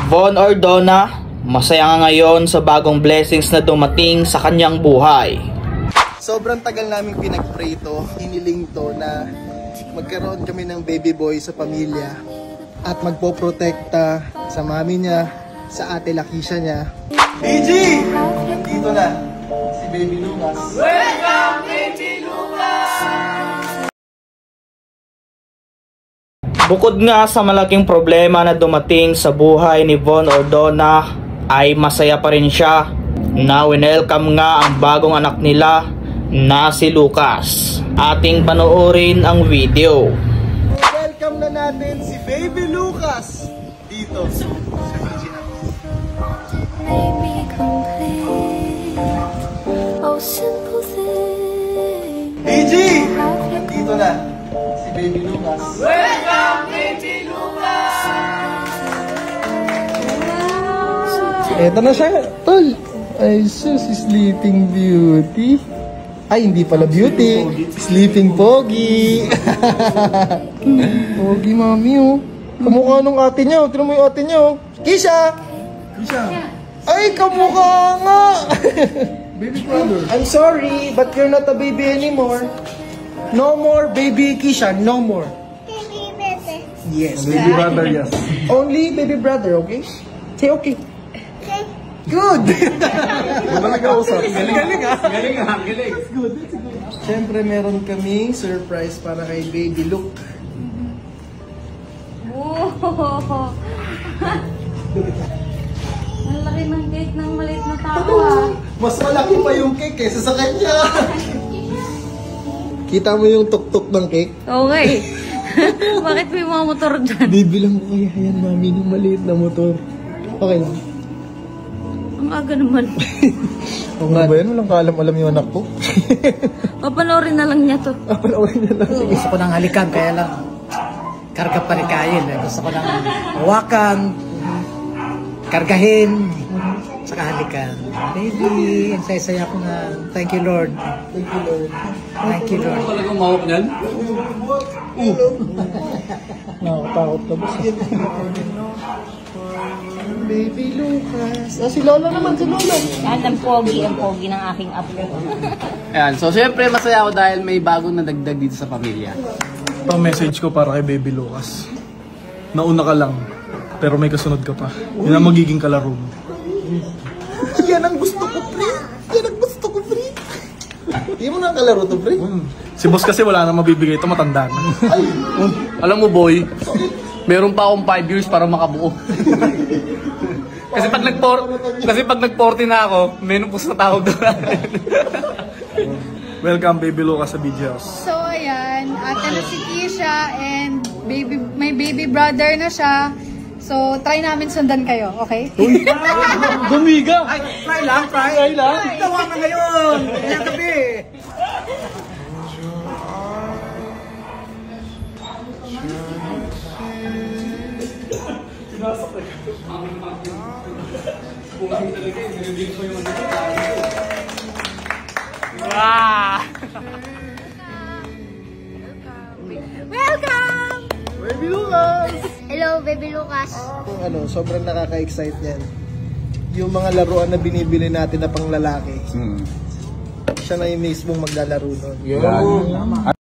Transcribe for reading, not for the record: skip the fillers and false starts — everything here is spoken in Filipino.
Von Ordona, masaya nga ngayon sa bagong blessings na dumating sa kanyang buhay. Sobrang tagal namin pinag-pray to, hiniling to na magkaroon kami ng baby boy sa pamilya at magpoprotekta sa mami niya, sa ate Lakisha niya. BG! Dito na, si Baby Lucas. Welcome, Baby Lucas! Bukod nga sa malaking problema na dumating sa buhay ni Von Ordona, ay masaya pa rin siya na winelcome nga ang bagong anak nila na si Lucas. Ating panoorin ang video. Welcome na natin si Baby Lucas dito sa BG na. BG! Dito na, si Baby Lucas. Welcome, Baby Lucas! Eto na siya, tol. Ay, sus, Sleeping Beauty. Ay, hindi pala beauty. Sleeping Pogi. Pogi, mami, oh. Kamukha nung ate niya, oh. Tinan mo yung ate niya, oh. Kisha! Kisha! Ay, kamukha nga! Baby brother. I'm sorry, but you're not a baby anymore. No more baby Kisha, no more. Baby baby. Yes. Baby brother, yes. Only baby brother, okay? Say okay. Okay. Good! Ano nag-uusap? Galing ah. Galing ah. Galing. That's good, that's good. Siyempre, meron kaming surprise para kay Baby Luke. Wow! Ang laki ng cake ng maliit na tao ah. Mas malaki pa yung cake kaysa sa kanya. Kita mo yung tuk-tuk ng cake? Okay. Bakit may mga motor dyan? Bibilang ko kaya yan, mami, ng maliit na motor. Okay lang. Ang aga naman. Oo nga ba yan? Walang kaalam-alam yung anak ko. Papanoorin na lang niya to. Panoorin na lang. Sige. Gusto ko ng halikan, kaya lang karga pa rin kain. Gusto ko ng hawakan, kargahin, saka halikan. Baby, ang saya-saya ko na. Thank you, Lord. Thank you, Lord. Thank you, Lord. Ano talagang mahok niyan? Nakakatakot ka ba? Baby Lucas. Ah, si Lola naman, si Lola. Yan ang pogi ng aking apo. Ayan, so syempre masaya ako dahil may bagong nadagdag dito sa pamilya. Ito ang message ko para kay Baby Lucas. Nauna ka lang, pero may kasunod ka pa. Yun ang magiging kalaro mo. Yan ang gusto ko, pre. Yan ang gusto ko, pre. Hindi mo na kalaro to, pre. Si boss kasi wala na mabibigay ito, matanda na. Alam mo boy, meron pa akong 5 years para makabuo. Kasi pag nag-40 na ako, menopause na tawag doon. Welcome Baby Lucas sa BGS. So ayan, ate na si Kisha and may baby brother na siya. So try namin sundan kayo, okay? Gumiga! Ay, try lang. Tawa na ngayon. Ngayong gabi. Wow! Welcome! Baby Lucas! Hello, Baby Lucas. Kung ano, sobrang nakaka-excite yan. Yung mga laruan na binibili natin na pang lalaki. Siya na yung mismong maglalaro nun. Yan.